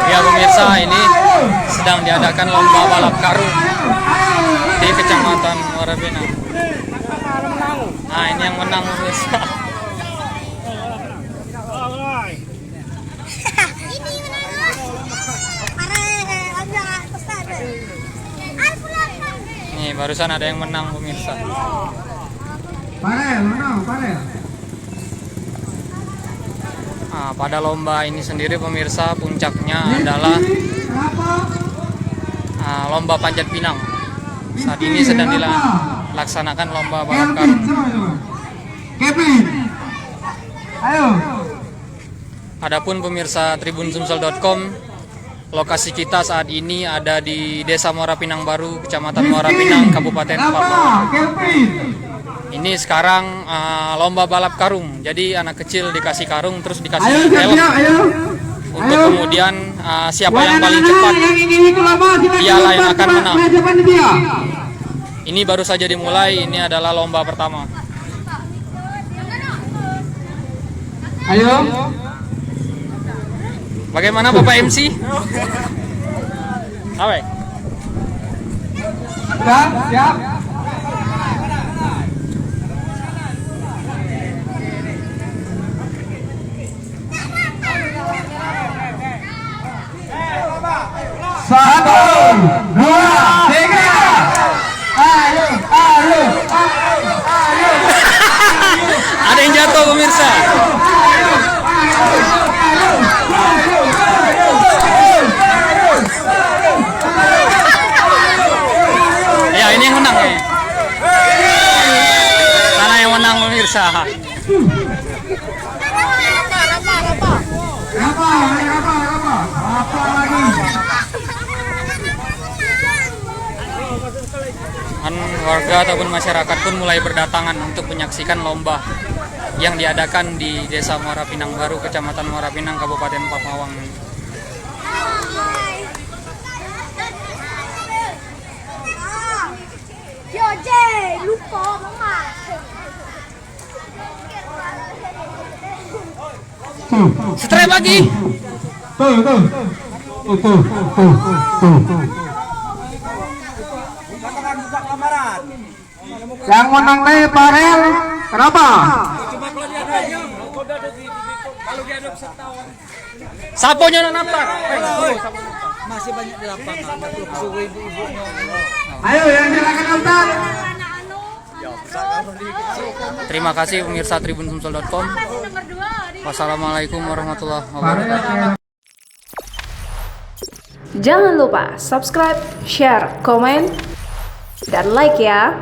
Ya pemirsa, ini sedang diadakan lomba balap karung di Kecamatan Muara Pinang. Nah, ini yang menang pemirsa. Nih, barusan ada yang menang pemirsa. Nah, pada lomba ini sendiri pemirsa, puncaknya adalah lomba panjat pinang. Saat ini sedang dilaksanakan lomba balap karung. Adapun pemirsa tribunsumsel.com, lokasi kita saat ini ada di Desa Muara Pinang Baru, Kecamatan Muara Pinang, Kabupaten Papua. Ini sekarang lomba balap karung. Jadi anak kecil dikasih karung terus dikasih helm untuk kemudian siapa yang paling cepat dialah yang akan menang. Ini baru saja dimulai. Ini adalah lomba pertama. Ayo. Bagaimana Bapak MC? Awe. Siap. Satu, dua, tiga. Ayo. Ada yang jatuh pemirsa. Ya, ini yang menang ya. Sana yang menang pemirsa. Apa lagi? Warga ataupun masyarakat pun mulai berdatangan untuk menyaksikan lomba yang diadakan di Desa Muara Pinang Baru, Kecamatan Muara Pinang, Kabupaten Papawang. Lupa mama. Strep lagi. Tuh. Yang menang nih Parel. Kenapa? Saponya nak nampak. Masih banyak di lapangan. Ayo yang silakan nonton. Terima kasih pemirsa tribunsumsel.com. Wassalamualaikum warahmatullahi wabarakatuh. Jangan lupa subscribe, share, komen, dan like ya.